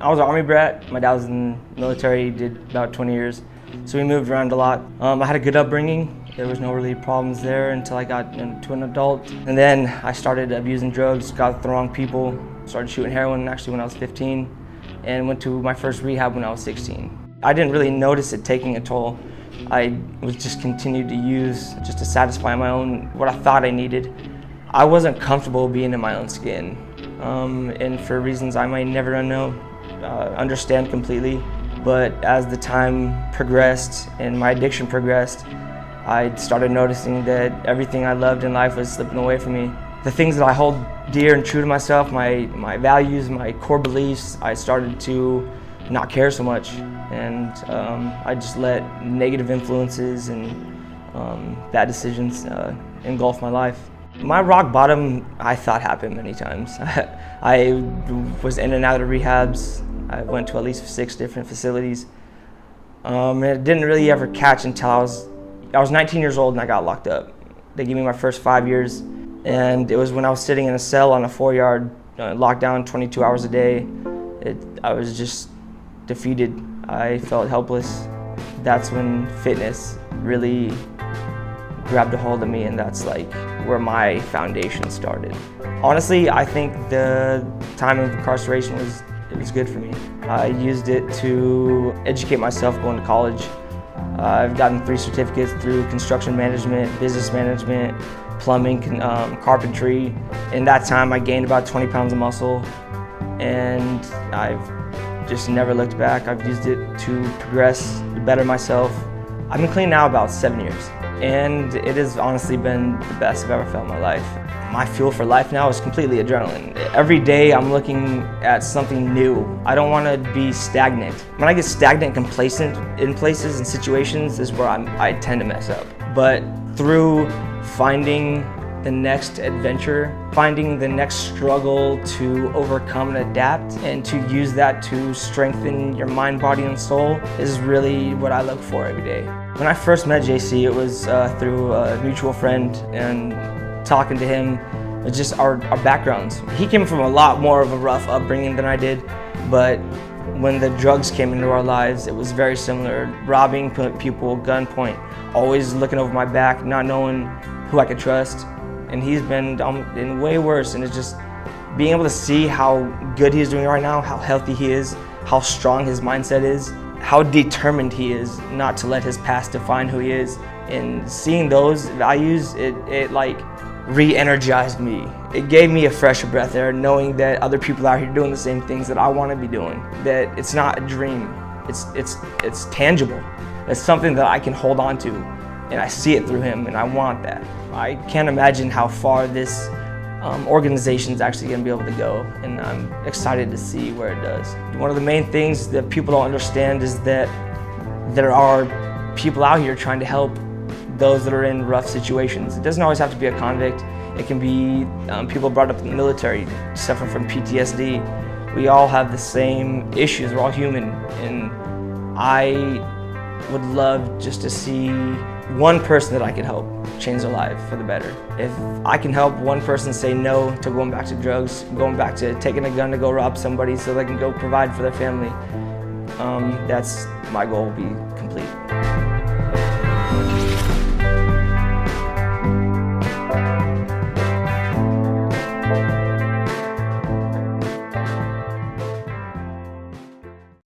I was an Army brat. My dad was in the military, did about 20 years. So we moved around a lot. I had a good upbringing. There was no really problems there until I got into an adult. And then I started abusing drugs, got with the wrong people, started shooting heroin actually when I was 15, and went to my first rehab when I was 16. I didn't really notice it taking a toll. I was just continued to use just to satisfy my own, what I thought I needed. I wasn't comfortable being in my own skin. And for reasons I might never understand completely. But as the time progressed and my addiction progressed, I started noticing that everything I loved in life was slipping away from me. The things that I hold dear and true to myself, my values, my core beliefs, I started to not care so much. And I just let negative influences and bad decisions engulf my life. My rock bottom, I thought, happened many times. I was in and out of rehabs. I went to at least 6 different facilities. And it didn't really ever catch until I was 19 years old and I got locked up. They gave me my first 5 years, and it was when I was sitting in a cell on a 4-yard lockdown 22 hours a day. I was just defeated. I felt helpless. That's when fitness really grabbed a hold of me, and that's like where my foundation started. Honestly, I think the time of incarceration was good for me. I used it to educate myself going to college. I've gotten 3 certificates through construction management, business management, plumbing, carpentry. In that time, I gained about 20 pounds of muscle, and I've just never looked back. I've used it to progress, to better myself. I've been clean now about 7 years, and it has honestly been the best I've ever felt in my life. My fuel for life now is completely adrenaline. Every day I'm looking at something new. I don't want to be stagnant. When I get stagnant and complacent in places and situations is where I tend to mess up. But through finding the next adventure, finding the next struggle to overcome and adapt, and to use that to strengthen your mind, body, and soul is really what I look for every day. When I first met JC, it was through a mutual friend, and talking to him, just our backgrounds. He came from a lot more of a rough upbringing than I did, but when the drugs came into our lives, it was very similar. Robbing people, gunpoint, always looking over my back, not knowing who I could trust. And he's been in way worse, and it's just being able to see how good he's doing right now, how healthy he is, how strong his mindset is, how determined he is not to let his past define who he is. And seeing those values, it like re-energized me. It gave me a fresh breath there, knowing that other people out here doing the same things that I want to be doing. That it's not a dream, it's tangible. It's something that I can hold on to, and I see it through him, and I want that. I can't imagine how far this organization is actually going to be able to go, and I'm excited to see where it does. One of the main things that people don't understand is that there are people out here trying to help those that are in rough situations. It doesn't always have to be a convict. It can be people brought up in the military, suffering from PTSD. We all have the same issues. We're all human, and I would love just to see one person that I can help change their life for the better. If I can help one person say no to going back to drugs, going back to taking a gun to go rob somebody so they can go provide for their family, that's my goal will be complete.